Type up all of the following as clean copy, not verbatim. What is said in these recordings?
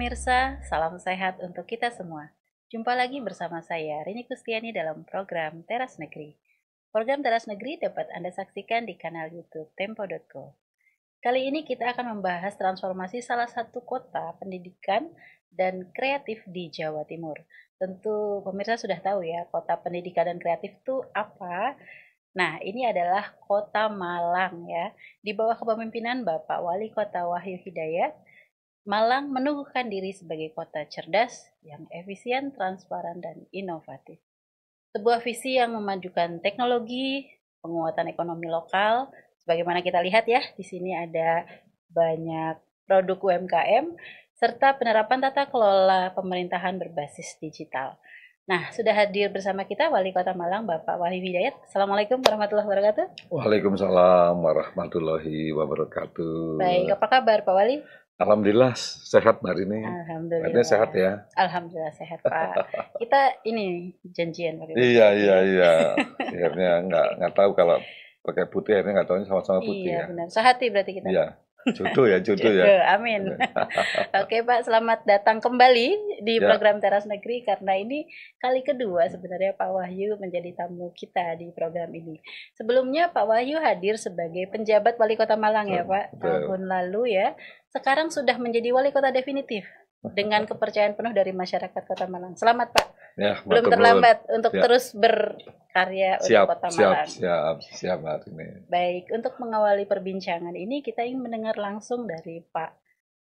pemirsa, salam sehat untuk kita semua. Jumpa lagi bersama saya, Rini Kustiani dalam program Teras Negeri. Program Teras Negeri dapat Anda saksikan di kanal YouTube Tempo.co. Kali ini kita akan membahas transformasi salah satu kota pendidikan dan kreatif di Jawa Timur. Tentu pemirsa sudah tahu ya, kota pendidikan dan kreatif itu apa? Nah, ini adalah Kota Malang ya. Di bawah kepemimpinan Bapak Wali Kota Wahyu Hidayat, Malang meneguhkan diri sebagai kota cerdas yang efisien, transparan, dan inovatif. Sebuah visi yang memajukan teknologi, penguatan ekonomi lokal, sebagaimana kita lihat ya, di sini ada banyak produk UMKM, serta penerapan tata kelola pemerintahan berbasis digital. Nah, sudah hadir bersama kita Wali Kota Malang, Bapak Wahyu Hidayat. Assalamualaikum warahmatullahi wabarakatuh. Waalaikumsalam warahmatullahi wabarakatuh. Baik, apa kabar Pak Wali? Alhamdulillah sehat hari ini. Alhamdulillah. Hari ini sehat ya. Alhamdulillah sehat Pak. Kita ini janjian pakai putih. Iya. Akhirnya nggak tahu kalau pakai putih, akhirnya nggak tahu sama-sama putih Iya, ya. benar. Sehati berarti kita. Iya. Jodoh ya. Amin. Oke Pak, selamat datang kembali di program Teras Negeri, karena ini kali kedua sebenarnya Pak Wahyu menjadi tamu kita di program ini. Sebelumnya Pak Wahyu hadir sebagai penjabat Wali Kota Malang ya Pak, tahun lalu ya. Sekarang sudah menjadi Wali Kota definitif dengan kepercayaan penuh dari masyarakat Kota Malang. Selamat Pak. Ya, belum terlambat untuk terus berkarya untuk Kota Malang. Siap hari ini. Baik, untuk mengawali perbincangan ini kita ingin mendengar langsung dari Pak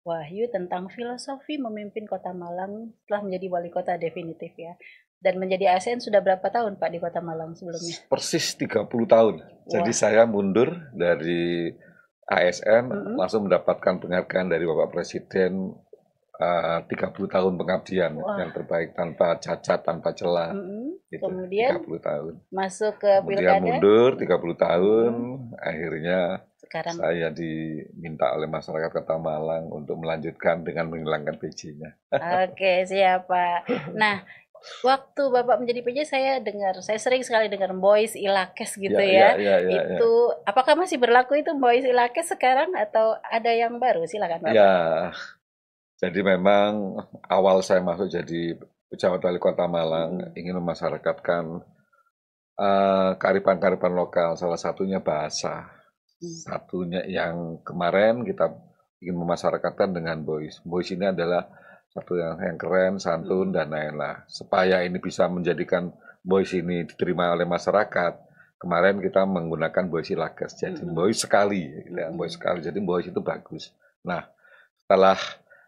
Wahyu tentang filosofi memimpin Kota Malang setelah menjadi wali kota definitif ya. Dan menjadi ASN sudah berapa tahun Pak di Kota Malang sebelumnya? Persis 30 tahun. Wah. Jadi saya mundur dari ASN langsung mendapatkan penghargaan dari Bapak Presiden 30 tahun pengabdian. Wah. Yang terbaik tanpa cacat, tanpa celah. Gitu. Kemudian 30 tahun. Masuk ke pilkada. Kemudian mundur 30 tahun, akhirnya sekarang saya diminta oleh masyarakat Kota Malang untuk melanjutkan dengan menghilangkan PJ-nya. Oke, siap Pak. Nah, waktu Bapak menjadi PJ saya sering sekali dengar Boys Ilakes gitu ya. Itu apakah masih berlaku itu Boys Ilakes sekarang atau ada yang baru? Silakan Bapak. Ya. Jadi memang awal saya masuk jadi pejabat wali kota Malang ingin memasyarakatkan kearifan-kearifan lokal, salah satunya bahasa. Satunya yang kemarin kita ingin memasyarakatkan dengan Boys. Boys ini adalah satu yang keren, santun, dan lain-lain. Supaya ini bisa menjadikan Boys ini diterima oleh masyarakat, kemarin kita menggunakan Boys Ilakes. Jadi Boys sekali, Boys sekali. Jadi Boys itu bagus. Nah, setelah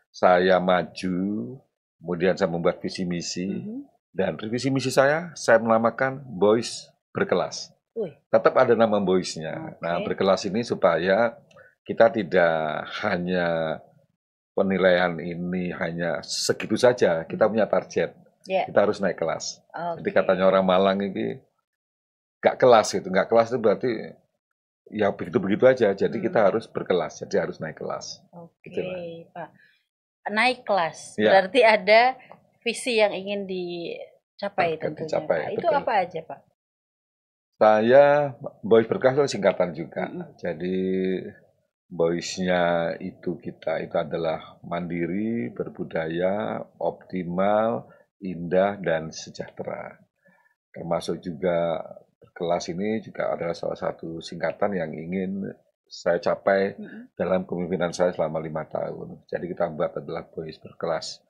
saya maju, kemudian saya membuat visi misi, dan visi misi saya menamakan Boys Berkelas. Tetap ada nama Boys-nya. Nah, berkelas ini supaya kita tidak hanya penilaian ini hanya segitu saja, kita punya target. Kita harus naik kelas. Jadi katanya orang Malang ini nggak kelas itu berarti ya begitu-begitu aja. Jadi kita harus berkelas, jadi harus naik kelas. Pak. Naik kelas, berarti ada visi yang ingin dicapai tentunya. Itu apa aja Pak? Saya Boys Berkelas itu singkatan juga. Jadi Boys-nya itu adalah mandiri, berbudaya, optimal, indah, dan sejahtera. Termasuk juga berkelas ini juga adalah salah satu singkatan yang ingin saya capai dalam kepemimpinan saya selama 5 tahun. Jadi kita buat adalah Boys Berkelas.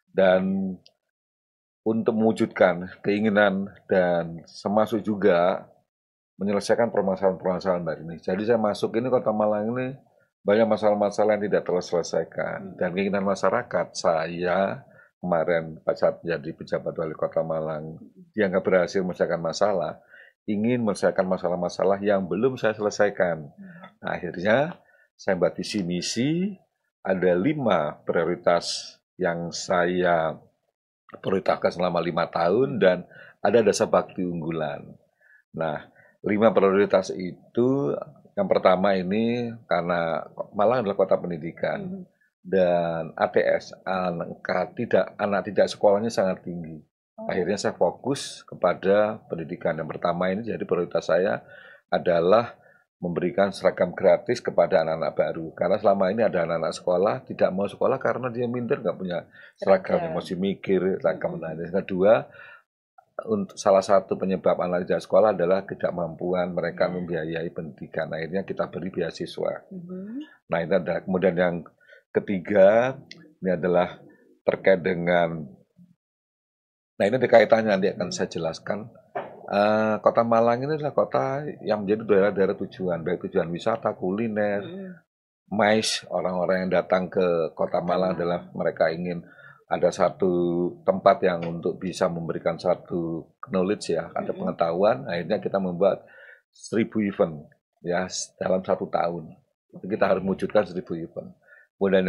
Dan untuk mewujudkan keinginan dan termasuk juga menyelesaikan permasalahan-permasalahan baru ini. Jadi saya masuk ini Kota Malang ini banyak masalah-masalah yang tidak terselesaikan. Dan keinginan masyarakat saya kemarin pada saat menjadi pejabat wali Kota Malang dianggap berhasil menyelesaikan masalah, ingin menyelesaikan masalah-masalah yang belum saya selesaikan. Nah, akhirnya saya buat visi misi, ada 5 prioritas yang saya prioritaskan selama 5 tahun dan ada dasar bakti unggulan. Nah, 5 prioritas itu yang pertama ini karena Malang adalah kota pendidikan dan ATS anak tidak sekolahnya sangat tinggi. Akhirnya saya fokus kepada pendidikan. Yang pertama ini jadi prioritas saya adalah memberikan seragam gratis kepada anak-anak baru. Karena selama ini ada anak-anak sekolah tidak mau sekolah karena dia minder, nggak punya seragam, yang masih mikir seragam. Nah, yang kedua, untuk salah satu penyebab anak tidak sekolah adalah ketidakmampuan mereka membiayai pendidikan. Akhirnya kita beri beasiswa. Nah, itu ada. Kemudian yang ketiga, ini adalah terkait dengan, nah ini ada kaitannya, nanti akan saya jelaskan. Kota Malang ini adalah kota yang menjadi daerah-daerah tujuan, baik tujuan wisata, kuliner, mais. Orang-orang yang datang ke Kota Malang adalah mereka ingin ada satu tempat yang untuk bisa memberikan satu knowledge ya, ada pengetahuan. Akhirnya kita membuat 1000 event ya dalam 1 tahun. Kita harus mewujudkan 1000 event. Kemudian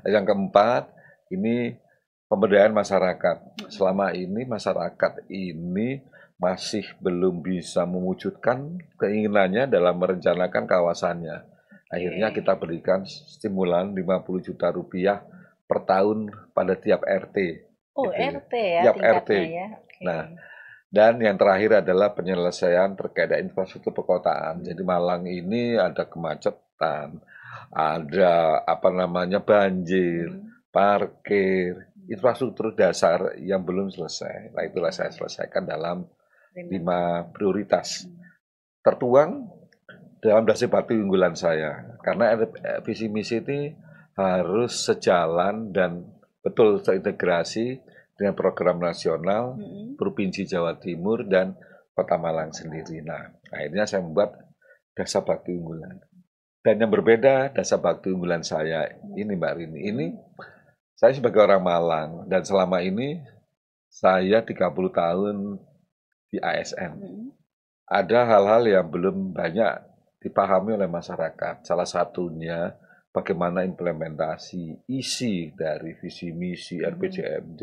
yang keempat, ini pemberdayaan masyarakat. Selama ini masyarakat ini masih belum bisa mewujudkan keinginannya dalam merencanakan kawasannya. Akhirnya kita berikan stimulan 50 juta rupiah per tahun pada tiap RT. Oh, gitu. RT ya, tiap RT. Ya. Okay. Nah, dan yang terakhir adalah penyelesaian terkait infrastruktur perkotaan. Jadi Malang ini ada kemacetan, ada banjir, parkir, infrastruktur dasar yang belum selesai. Nah, itulah saya selesaikan dalam 5 prioritas tertuang dalam dasar bakti unggulan saya. Karena visi misi ini harus sejalan dan betul terintegrasi dengan program nasional Provinsi Jawa Timur dan Kota Malang sendiri. Nah, akhirnya saya membuat dasar bakti unggulan. Dan yang berbeda dasar bakti unggulan saya ini, Mbak Rini, ini saya sebagai orang Malang dan selama ini saya 30 tahun di ASN. Ada hal-hal yang belum banyak dipahami oleh masyarakat. Salah satunya bagaimana implementasi isi dari visi misi RPJMD.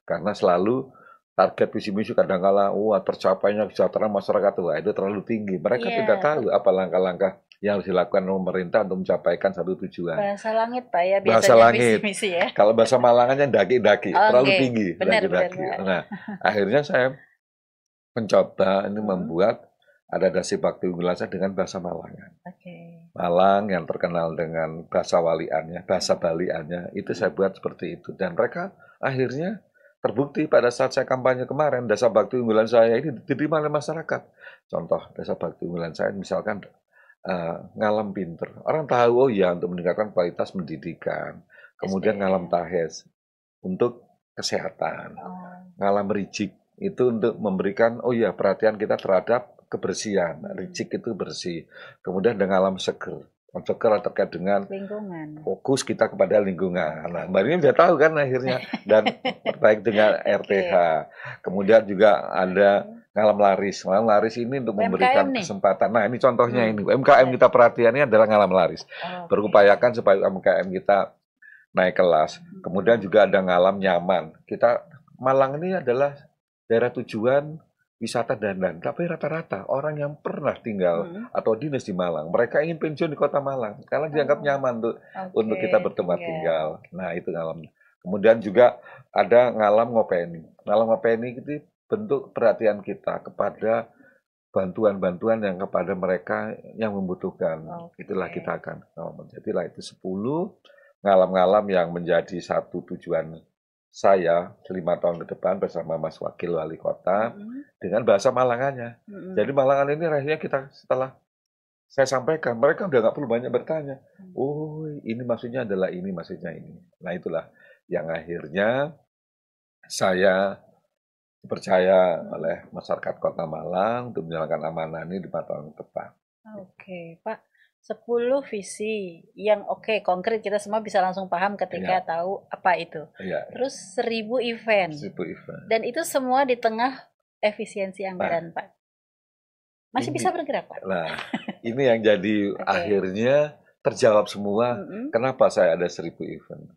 Karena selalu target visi misi kadang-kala tercapainya kesejahteraan masyarakat itu terlalu tinggi. Mereka tidak tahu apa langkah-langkah yang harus dilakukan pemerintah untuk mencapaikan satu tujuan. Bahasa langit, Pak ya, biasanya bahasa langit. Visi-misi ya. Kalau bahasa Malangannya daki-daki, terlalu tinggi. Benar. Nah, akhirnya saya mencoba ini membuat ada dasi bakti unggulan saya dengan bahasa Malangan. Malang yang terkenal dengan bahasa waliannya, bahasa Baliannya, itu saya buat seperti itu. Dan mereka akhirnya terbukti pada saat saya kampanye kemarin, dasa bakti unggulan saya ini diterima oleh masyarakat. Contoh, dasa bakti unggulan saya misalkan ngalam pinter. Orang tahu, untuk meningkatkan kualitas pendidikan. Kemudian ngalam tahes untuk kesehatan. Ngalam rijik itu untuk memberikan perhatian kita terhadap kebersihan. Rijik itu bersih. Kemudian dengan alam seger. Seger terkait dengan lingkungan. Fokus kita kepada lingkungan. Nah, Mbak Rini sudah tahu kan akhirnya. Dan terkait dengan RTH. Kemudian juga ada ngalam laris. Ngalam laris ini untuk memberikan kesempatan. Nah, ini contohnya ini. UMKM kita perhatiannya adalah ngalam laris. Berupayakan supaya UMKM kita naik kelas. Kemudian juga ada ngalam nyaman. Malang ini adalah daerah tujuan wisata dan tapi rata-rata orang yang pernah tinggal atau dinas di Malang, mereka ingin pensiun di Kota Malang karena dianggap nyaman untuk kita bertempat tinggal. Nah, itu ngalam. Kemudian juga ada ngalam ngopeni. Ngalam ngopeni itu bentuk perhatian kita kepada bantuan-bantuan yang kepada mereka yang membutuhkan. Itulah kita akan jadilah itu 10 ngalam-ngalam yang menjadi satu tujuan saya 5 tahun ke depan bersama Mas Wakil Wali Kota dengan bahasa Malangannya. Jadi Malangan ini akhirnya kita setelah saya sampaikan, mereka udah nggak perlu banyak bertanya. Ini maksudnya adalah ini, maksudnya ini. Nah, itulah yang akhirnya saya dipercaya oleh masyarakat Kota Malang untuk menjalankan amanah ini di 4 tahun ke depan. Oke, Pak. 10 visi yang konkret kita semua bisa langsung paham ketika tahu apa itu. Terus 1000 event. 1000 event. Dan itu semua di tengah efisiensi anggaran, Pak. Masih bisa bergerak, Pak. Nah, ini yang jadi akhirnya terjawab semua. Kenapa saya ada 1000 event?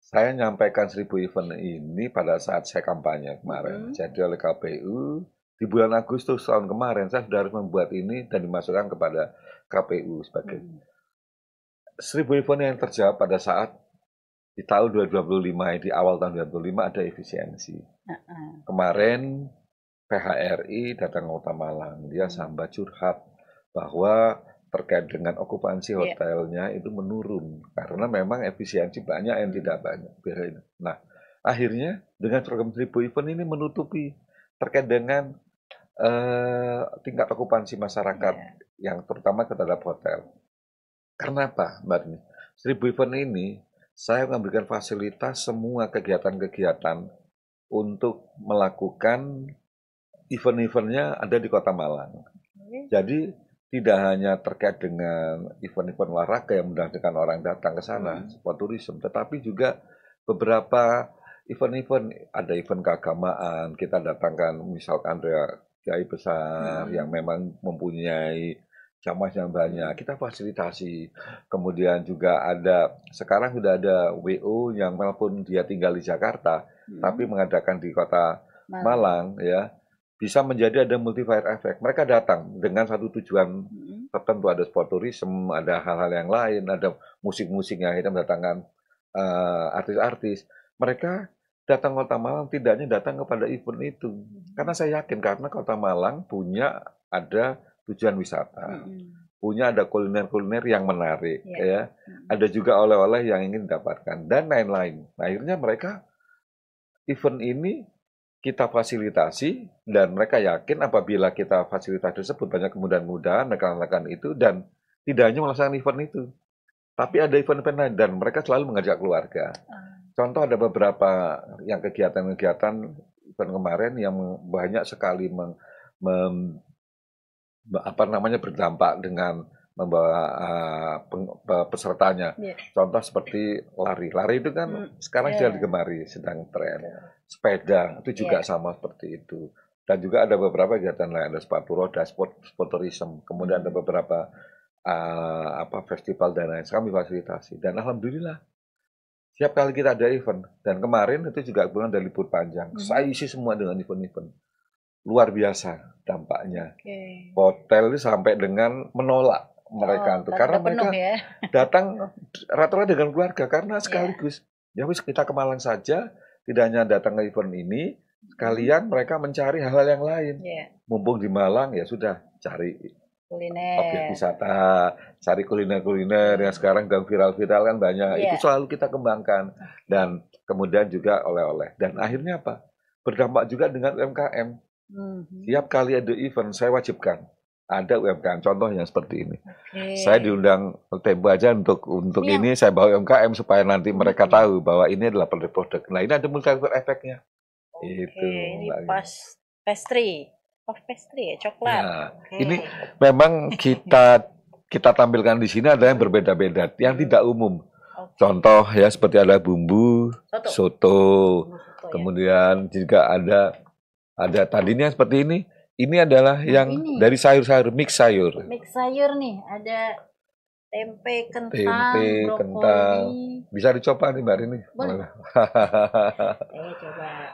Saya nyampaikan 1000 event ini pada saat saya kampanye kemarin. Jadi oleh KPU di bulan Agustus tahun kemarin saya sudah harus membuat ini dan dimasukkan kepada KPU sebagai 1000 event yang terjawab pada saat di tahun 2025, di awal tahun 2025 ada efisiensi. Kemarin PHRI datang ke Kota Malang, dia sambat curhat bahwa terkait dengan okupansi hotelnya itu menurun karena memang efisiensi banyak yang tidak banyak. Nah, akhirnya dengan program 1000 event ini menutupi terkait dengan tingkat okupansi masyarakat yang terutama terhadap hotel. Karena apa, Mbak Rini? 1000 event ini saya memberikan fasilitas semua kegiatan-kegiatan untuk melakukan event-eventnya ada di Kota Malang. Jadi tidak hanya terkait dengan event-event olahraga yang mengundang orang datang ke sana, sport tourism, tetapi juga beberapa event-event, ada event keagamaan, kita datangkan misalkan ada kiai besar yang memang mempunyai jamaah yang banyak, kita fasilitasi. Kemudian juga ada, sekarang sudah ada WO yang walaupun dia tinggal di Jakarta, tapi mengadakan di Kota Malang, ya, bisa menjadi ada multiplier effect. Mereka datang dengan satu tujuan tertentu, ada sport tourism, ada hal-hal yang lain, ada musik-musik yang akhirnya mendatangkan artis-artis. Mereka datang ke Kota Malang tidak hanya datang kepada event itu. Karena saya yakin karena Kota Malang punya ada tujuan wisata. Punya ada kuliner-kuliner yang menarik, ya. Ada juga oleh-oleh yang ingin didapatkan dan lain-lain. Nah, akhirnya mereka event ini kita fasilitasi dan mereka yakin apabila kita fasilitasi tersebut banyak kemudahan-kemudahan mereka melakukan itu dan tidak hanya melaksanakan event itu, tapi ada event-event lain dan mereka selalu mengajak keluarga. Contoh ada beberapa yang kegiatan-kegiatan event kemarin yang banyak sekali berdampak dengan membawa pesertanya. Contoh seperti lari itu kan sekarang sedang digemari, sedang tren. Sepeda itu juga sama seperti itu. Dan juga ada beberapa kegiatan lain, ada sepatu roda, sport tourism. Kemudian ada beberapa festival dan lain. Kami fasilitasi. Dan alhamdulillah setiap kali kita ada event. Dan kemarin itu juga bulan dari libur panjang. Saya isi semua dengan event-event. Luar biasa dampaknya. Hotel itu sampai dengan menolak mereka itu karena mereka datang rata-rata dengan keluarga karena sekaligus ya wis kita ke Malang saja, tidak hanya datang ke event ini, sekalian mereka mencari hal-hal yang lain. Mumpung di Malang ya sudah cari objek wisata, cari kuliner-kuliner yang sekarang sedang viral-viral kan banyak. Itu selalu kita kembangkan dan kemudian juga oleh-oleh. Dan akhirnya apa? Berdampak juga dengan UMKM. Tiap kali ada event saya wajibkan ada UMKM, contohnya seperti ini. Saya diundang Tempo aja untuk ini saya bawa UMKM supaya nanti mereka tahu bahwa ini adalah produk. Nah, ini ada multiplier efeknya. Itu. Ini pastry ya, coklat. Nah, ini memang kita tampilkan di sini ada yang berbeda-beda, yang tidak umum. Contoh ya seperti ada bumbu soto. Kemudian juga ada tadinya seperti ini. Ini adalah yang dari sayur-sayur, mix sayur. Mix sayur nih, ada tempe, kentang. Bisa dicoba nih Mbak Rini. Boleh. Coba.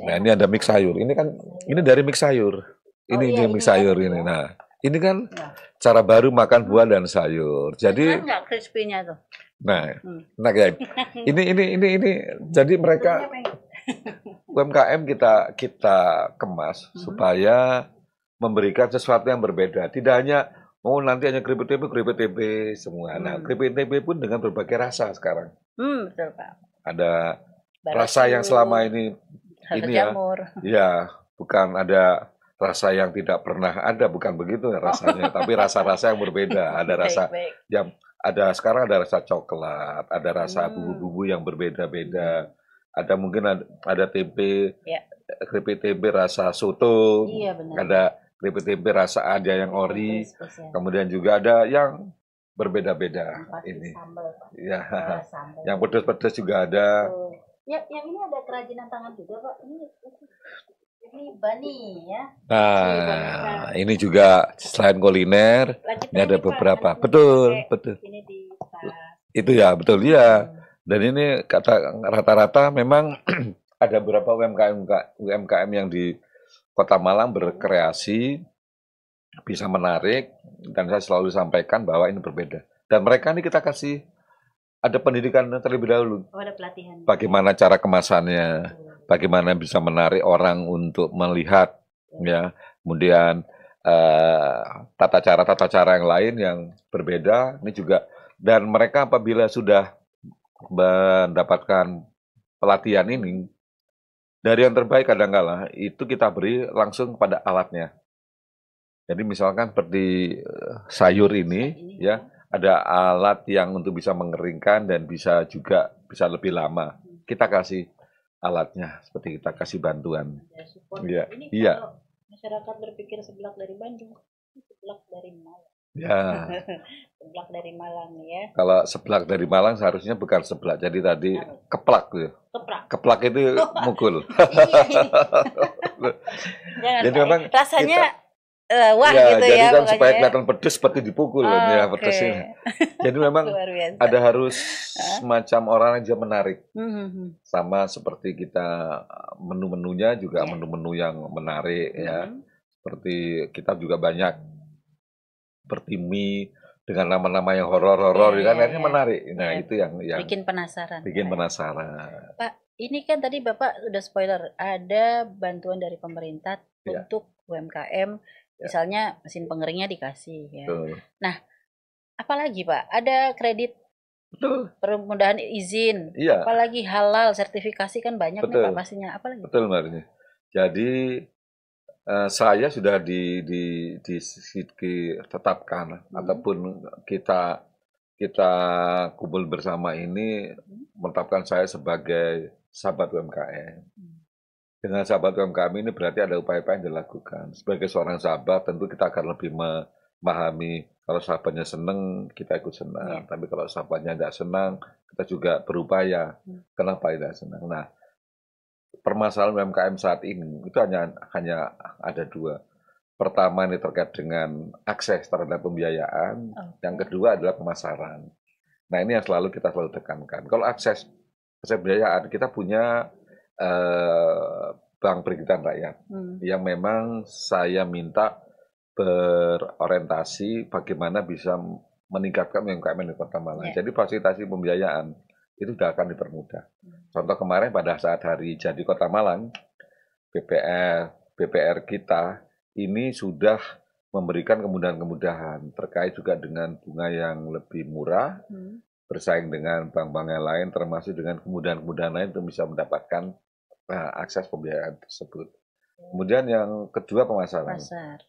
Nah, ini ada mix sayur. Ini kan ini dari mix sayur. Ini mix sayur ini. Nah, ini kan cara baru makan buah dan sayur. Jadi enggak crispy-nya tuh. Nah, ya. Ini jadi mereka UMKM kita kemas supaya memberikan sesuatu yang berbeda. Tidak hanya nanti hanya keripik tempe semua. Nah, keripik tempe pun dengan berbagai rasa sekarang. Betul, Pak. Ada rasa yang selama ini ya, bukan ada rasa yang tidak pernah ada, bukan begitu rasanya, tapi rasa-rasa yang berbeda. Ada rasa yang sekarang ada rasa coklat, ada rasa bumbu-bumbu yang berbeda-beda. Ada mungkin ada tempe, keripik tempe rasa soto, ada keripik tempe rasa ada yang ori, kemudian juga ada yang berbeda-beda ini. Ya, yang pedas-pedas juga ada. Yang ini ada kerajinan tangan juga, Pak. Ini bani ya. Nah, ini juga selain kuliner, ini ada beberapa. Betul. Ini di itu ya, betul ya. Dan ini rata-rata memang ada beberapa UMKM yang di Kota Malang berkreasi, bisa menarik, dan saya selalu sampaikan bahwa ini berbeda. Dan mereka ini kita kasih ada pendidikan terlebih dahulu. Ada pelatihan. Bagaimana cara kemasannya, bagaimana bisa menarik orang untuk melihat, ya. Kemudian eh, tata cara yang lain yang berbeda. Ini juga, dan mereka apabila sudah mendapatkan pelatihan ini, dari yang terbaik kadangkala itu kita beri langsung pada alatnya. Jadi misalkan seperti sayur ini, ya ada alat yang untuk bisa mengeringkan dan bisa juga bisa lebih lama. Kita kasih alatnya, seperti kita kasih bantuan. Iya. Ini Iya. kalau masyarakat berpikir seblak dari Bandung, seblak dari Malang. Ya. Seblak dari Malang ya. Kalau seblak dari Malang seharusnya bukan seblak, jadi tadi keplak tuh. Keplak itu mukul. Jangan, jadi memang rasanya wah ya, gitu jadi ya. Kan supaya kelihatan pedes seperti dipukul ya pedesnya. Jadi memang ada harus semacam orang aja menarik. Sama seperti kita menu-menunya juga menu-menu yang menarik ya. Seperti kita juga banyak seperti mie dengan nama-nama yang horor-horor kan akhirnya menarik. Nah, itu yang bikin penasaran. Penasaran. Pak, ini kan tadi Bapak udah spoiler, ada bantuan dari pemerintah untuk UMKM, misalnya mesin pengeringnya dikasih ya. Nah, apalagi Pak? Ada kredit, permudahan izin, apalagi halal, sertifikasi kan banyak nih Pak pastinya. Apalagi? Betul Mbak. Jadi saya sudah ditetapkan ataupun kita kumpul bersama ini menetapkan saya sebagai sahabat UMKM. Dengan sahabat UMKM ini berarti ada upaya-upaya yang dilakukan. Sebagai seorang sahabat tentu kita akan lebih memahami, kalau sahabatnya senang kita ikut senang, tapi kalau sahabatnya tidak senang kita juga berupaya kenapa tidak senang. Nah, permasalahan UMKM saat ini itu hanya ada dua. Pertama ini terkait dengan akses terhadap pembiayaan, yang kedua adalah pemasaran. Nah ini yang kita selalu tekankan. Kalau akses pembiayaan, kita punya Bank Peringatan Rakyat yang memang saya minta berorientasi bagaimana bisa meningkatkan UMKM di Kota Malang. Jadi fasilitasi pembiayaan itu sudah akan dipermudah. Contoh kemarin pada saat hari jadi Kota Malang, BPR kita ini sudah memberikan kemudahan-kemudahan terkait juga dengan bunga yang lebih murah, bersaing dengan bank-bank yang lain, termasuk dengan kemudahan-kemudahan lain untuk bisa mendapatkan akses pembiayaan tersebut. Kemudian yang kedua pemasaran.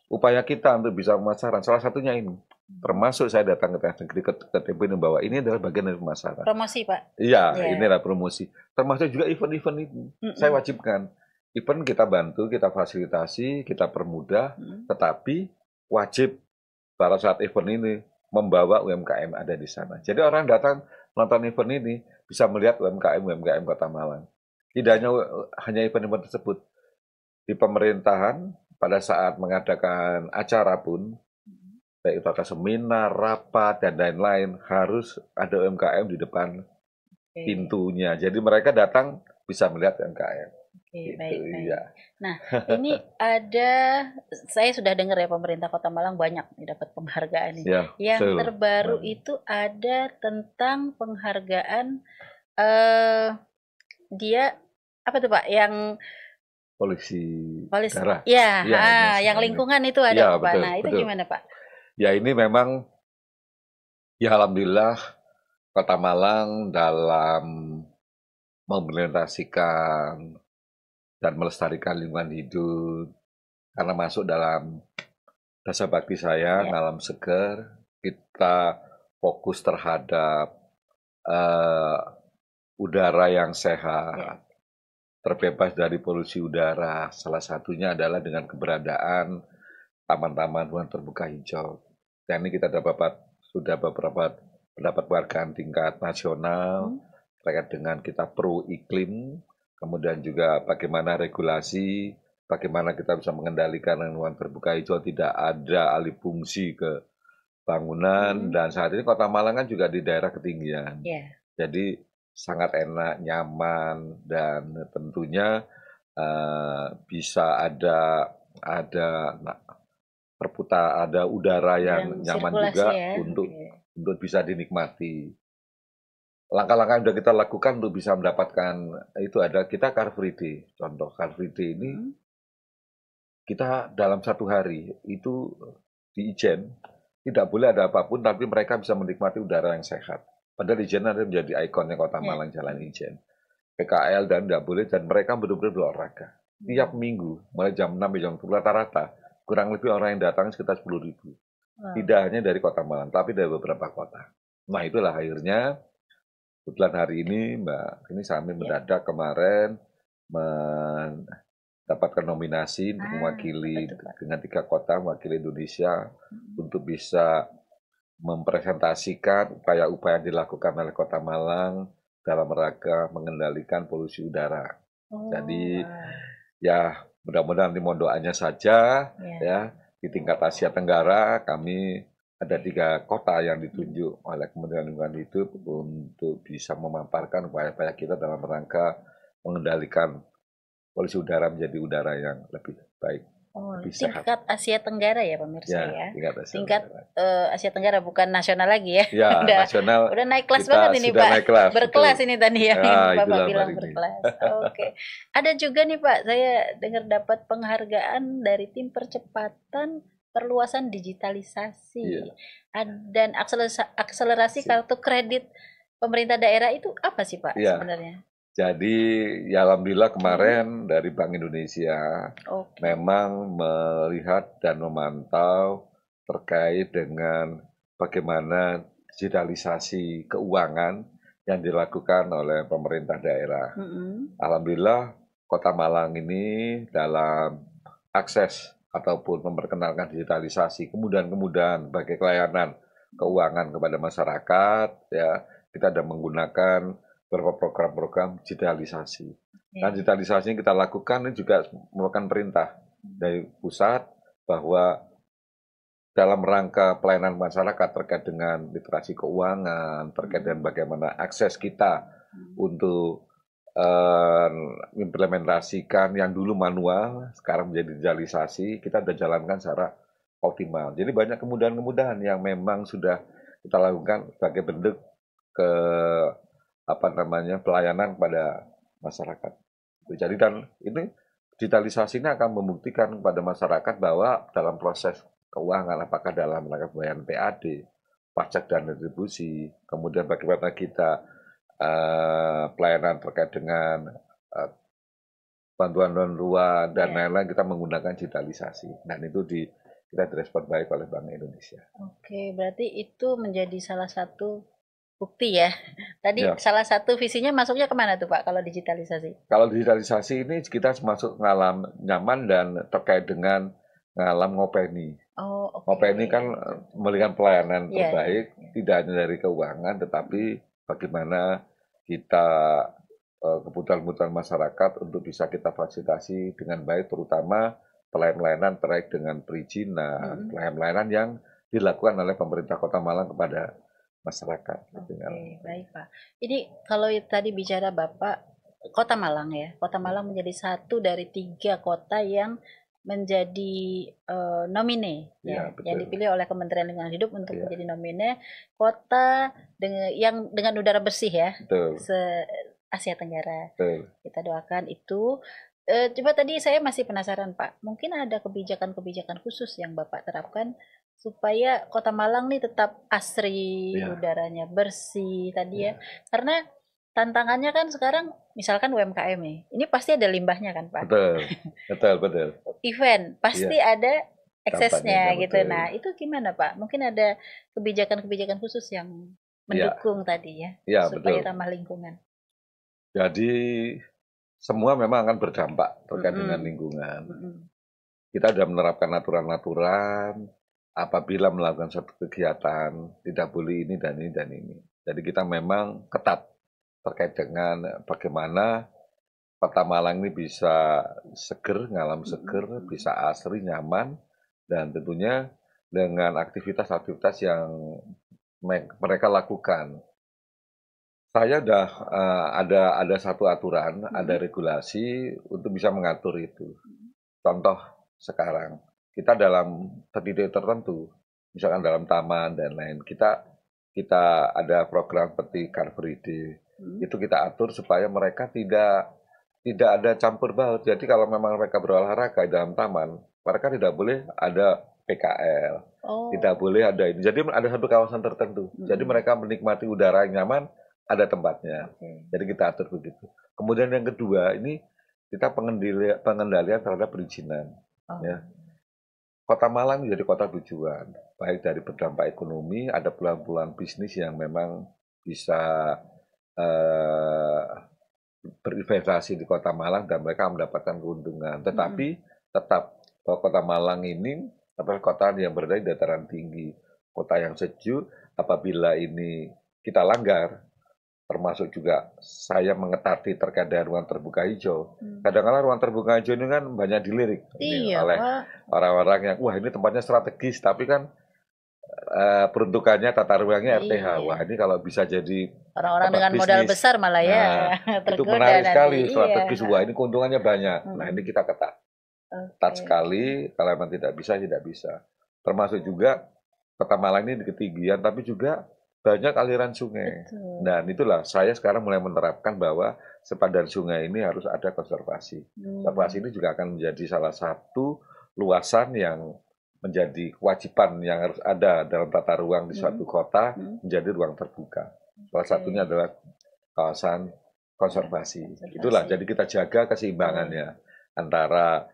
Upaya kita untuk bisa pemasaran, salah satunya ini. Termasuk saya datang ke Negeri ke TP ini bahwa ini adalah bagian dari pemasaran. Promosi Pak? Iya, ini adalah promosi. Termasuk juga event-event itu. Saya wajibkan. Event kita bantu, kita fasilitasi, kita permudah, tetapi wajib pada saat event ini membawa UMKM ada di sana. Jadi orang datang nonton event ini bisa melihat UMKM Kota Malang. Tidak hanya event-event tersebut. Di pemerintahan pada saat mengadakan acara pun, baik itu ada seminar, rapat, dan lain-lain, harus ada UMKM di depan pintunya. Jadi mereka datang bisa melihat UMKM. Baik. Ya. Nah, ini saya sudah dengar ya pemerintah Kota Malang banyak dapat penghargaan ini. Yang terbaru itu ada tentang penghargaan dia apa tuh Pak? Yang polisi darah. Yang lingkungan itu ada Pak. Nah, itu gimana Pak? Ya ini memang ya alhamdulillah Kota Malang dalam mengimplementasikan dan melestarikan lingkungan hidup karena masuk dalam dasar bakti saya, Ngalam Seger, kita fokus terhadap udara yang sehat, terbebas dari polusi udara. Salah satunya adalah dengan keberadaan taman-taman ruang terbuka hijau. Dan ini kita sudah beberapa mendapat penghargaan tingkat nasional terkait dengan kita pro iklim, kemudian juga bagaimana regulasi, bagaimana kita bisa mengendalikan ruang terbuka hijau, tidak ada alih fungsi ke bangunan, dan saat ini Kota Malang kan juga di daerah ketinggian. Jadi sangat enak, nyaman, dan tentunya bisa ada udara yang nyaman juga untuk bisa dinikmati. Langkah-langkah yang sudah kita lakukan untuk bisa mendapatkan itu kita Car Free Day. Contoh Car Free Day ini kita dalam 1 hari itu di Ijen tidak boleh ada apapun, tapi mereka bisa menikmati udara yang sehat. Padahal Ijen ada menjadi ikonnya Kota Ya. Malang, Jalan Ijen. PKL dan tidak boleh, dan mereka benar-benar berolahraga. Tiap minggu, mulai jam 6 sampai jam 10, rata-rata, kurang lebih orang yang datang sekitar 10.000. Tidak hanya dari Kota Malang, tapi dari beberapa kota. Nah, itulah akhirnya, kebetulan hari ini, Mbak, ini kami mendadak kemarin mendapatkan nominasi untuk mewakili dengan 3 kota, mewakili Indonesia, untuk bisa mempresentasikan upaya-upaya yang dilakukan oleh Kota Malang dalam rangka mengendalikan polusi udara. Jadi ya mudah-mudahan nanti mohon doanya saja ya, di tingkat Asia Tenggara kami ada 3 kota yang ditunjuk oleh Kementerian Lingkungan Hidup untuk bisa memaparkan upaya-upaya kita dalam rangka mengendalikan polusi udara menjadi udara yang lebih baik. Tingkat Asia Tenggara ya pemirsa ya. Tingkat Asia Tenggara, bukan nasional lagi ya. Ya, nasional. Udah naik kelas banget ini Pak. Naik kelas, berkelas betul. Ini tadi ya, Bapak bilang berkelas. Oke. Ada juga nih Pak, saya dengar dapat penghargaan dari tim percepatan perluasan digitalisasi dan akselerasi kartu kredit pemerintah daerah. Itu apa sih Pak sebenarnya? Jadi ya alhamdulillah kemarin dari Bank Indonesia memang melihat dan memantau terkait dengan bagaimana digitalisasi keuangan yang dilakukan oleh pemerintah daerah. Alhamdulillah Kota Malang ini dalam akses ataupun memperkenalkan digitalisasi, kemudahan-kemudahan bagi pelayanan keuangan kepada masyarakat, ya kita ada menggunakan beberapa program-program digitalisasi. Dan digitalisasi yang kita lakukan ini juga merupakan perintah dari pusat bahwa dalam rangka pelayanan masyarakat terkait dengan literasi keuangan, terkait dengan bagaimana akses kita untuk implementasikan yang dulu manual, sekarang menjadi digitalisasi, kita sudah jalankan secara optimal. Jadi banyak kemudahan-kemudahan yang memang sudah kita lakukan sebagai bentuk pelayanan kepada masyarakat. Jadi dan ini digitalisasi ini akan membuktikan kepada masyarakat bahwa dalam proses keuangan, apakah dalam rangka pembayaran PAD, pajak dan retribusi, kemudian bagaimana kita pelayanan terkait dengan bantuan dan lain-lain, kita menggunakan digitalisasi. Dan itu kita direspon baik oleh Bank Indonesia. Oke, berarti itu menjadi salah satu bukti ya. Tadi salah satu visinya masuknya kemana tuh Pak kalau digitalisasi? Kalau digitalisasi ini kita masuk ngalam nyaman dan terkait dengan ngalam ngopeni. Ngopeni kan memberikan pelayanan terbaik, tidak hanya dari keuangan, tetapi bagaimana kita kebutuhan-kebutuhan masyarakat untuk bisa kita fasilitasi dengan baik, terutama pelayanan-pelayanan terkait dengan perizinan, pelayanan-pelayanan yang dilakukan oleh pemerintah Kota Malang kepada masyarakat. Baik Pak. Ini kalau tadi bicara Bapak Kota Malang ya, Kota Malang menjadi satu dari 3 kota yang menjadi nomine yang dipilih oleh Kementerian Lingkungan Hidup untuk menjadi nomine kota dengan udara bersih ya, se Asia Tenggara. Kita doakan itu. Coba tadi saya masih penasaran Pak, mungkin ada kebijakan-kebijakan khusus yang Bapak terapkan supaya Kota Malang nih tetap asri, udaranya bersih tadi ya. Karena tantangannya kan sekarang misalkan UMKM nih, ini pasti ada limbahnya kan Pak? Betul. Event pasti ada eksesnya gitu. Nah itu gimana Pak? Mungkin ada kebijakan-kebijakan khusus yang mendukung tadi ya supaya ramah lingkungan. Jadi semua memang akan berdampak terkait dengan lingkungan. Kita sudah menerapkan aturan-aturan. Apabila melakukan suatu kegiatan, tidak boleh ini dan ini dan ini. Jadi kita memang ketat terkait dengan bagaimana Kota Malang ini bisa seger, ngalam seger, bisa asri, nyaman, dan tentunya dengan aktivitas-aktivitas yang mereka lakukan. Saya sudah ada satu aturan, ada regulasi untuk bisa mengatur itu. Contoh sekarang, kita dalam titik tertentu, misalkan dalam taman dan lain, kita ada program seperti Car Free Day. Itu kita atur supaya mereka tidak ada campur baur. Jadi kalau memang mereka berolahraga di dalam taman, mereka tidak boleh ada PKL, tidak boleh ada ini. Jadi ada satu kawasan tertentu. Jadi mereka menikmati udara yang nyaman, ada tempatnya. Jadi kita atur begitu. Kemudian yang kedua, ini kita pengendalian terhadap perizinan. Ya. Kota Malang menjadi kota tujuan, baik dari berdampak ekonomi, ada peluang-peluang bisnis yang memang bisa berinvestasi di Kota Malang dan mereka mendapatkan keuntungan. Tetapi tetap bahwa Kota Malang ini adalah kota yang berada di dataran tinggi, kota yang sejuk. Apabila ini kita langgar, termasuk juga saya mengetati terkait dengan ruang terbuka hijau. Kadang-kadang ruang terbuka hijau ini kan banyak dilirik oleh orang-orang yang, wah ini tempatnya strategis, tapi kan peruntukannya tata ruangnya RTH. Wah ini kalau bisa jadi orang-orang dengan bisnis, modal besar malah ya, itu menarik sekali, strategis. Wah ini keuntungannya banyak. Nah ini kita ketat sekali. Kalau memang tidak bisa, tidak bisa. Termasuk juga Kota Malang ini di ketinggian, tapi juga banyak aliran sungai. Dan itulah saya sekarang mulai menerapkan bahwa sepadan sungai ini harus ada konservasi. Konservasi ini juga akan menjadi salah satu luasan yang menjadi kewajiban yang harus ada dalam tata ruang di suatu kota, menjadi ruang terbuka. Salah satunya adalah kawasan konservasi. Itulah, jadi kita jaga keseimbangannya antara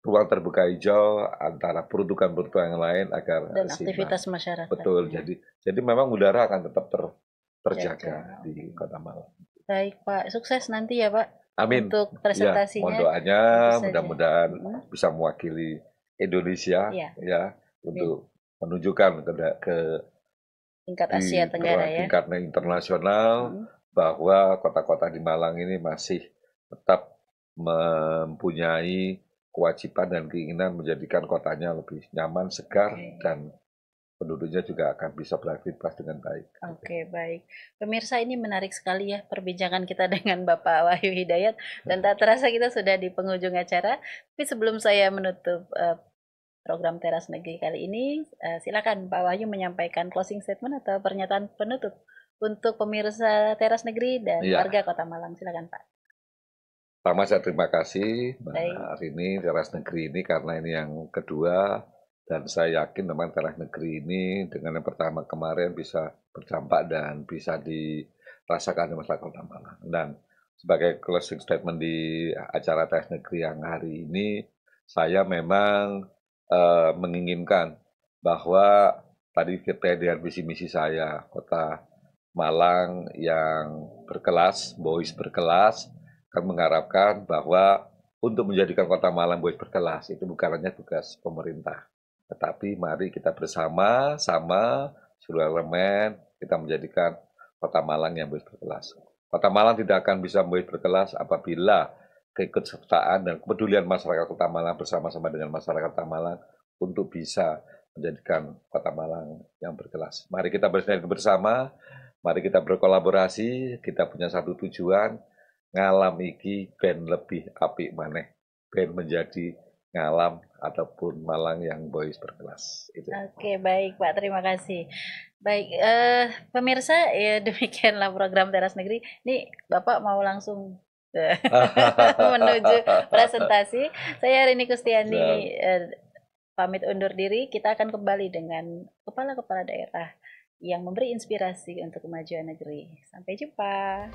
ruang terbuka hijau, antara peruntukan-peruntukan yang lain agar dan aktivitas masyarakat. Betul, jadi memang udara akan tetap terjaga di Kota Malang. Baik Pak, sukses nanti ya Pak. Amin. Untuk presentasinya. Ya, mohon doanya mudah-mudahan bisa mewakili Indonesia ya untuk menunjukkan ke tingkat Asia Tenggara ya, tingkat internasional bahwa kota-kota di Malang ini masih tetap mempunyai kewajiban dan keinginan menjadikan kotanya lebih nyaman, segar, dan penduduknya juga akan bisa beraktivitas dengan baik. Oke, baik. Pemirsa, ini menarik sekali ya perbincangan kita dengan Bapak Wahyu Hidayat, dan tak terasa kita sudah di penghujung acara. Tapi sebelum saya menutup program Teras Negeri kali ini, silakan Pak Wahyu menyampaikan closing statement atau pernyataan penutup untuk pemirsa Teras Negeri dan warga Kota Malang. Silakan Pak. Pertama saya terima kasih hari ini Teras Negeri ini, karena ini yang kedua. Dan saya yakin memang Teras Negeri ini dengan yang pertama kemarin bisa berdampak dan bisa dirasakan di masyarakat Kota Malang. Dan sebagai closing statement di acara Teras Negeri yang hari ini, saya memang menginginkan bahwa tadi kita dengan visi misi saya, Kota Malang yang berkelas, boys berkelas, kan mengharapkan bahwa untuk menjadikan Kota Malang boys berkelas itu bukan hanya tugas pemerintah. Tetapi mari kita bersama-sama seluruh elemen kita menjadikan Kota Malang yang berkelas. Kota Malang tidak akan bisa berkelas apabila keikutsertaan dan kepedulian masyarakat Kota Malang bersama-sama dengan masyarakat Kota Malang untuk bisa menjadikan Kota Malang yang berkelas. Mari kita bersinergi bersama, mari kita berkolaborasi, kita punya satu tujuan, ngalam iki ben lebih apik maneh, ben menjadi ngalam ataupun Malang yang boys berkelas. Oke, baik Pak, terima kasih. Baik, pemirsa, ya demikianlah program Teras Negeri. Ini Bapak mau langsung menuju presentasi. Saya Rini Kustiani pamit undur diri. Kita akan kembali dengan kepala-kepala daerah yang memberi inspirasi untuk kemajuan negeri. Sampai jumpa.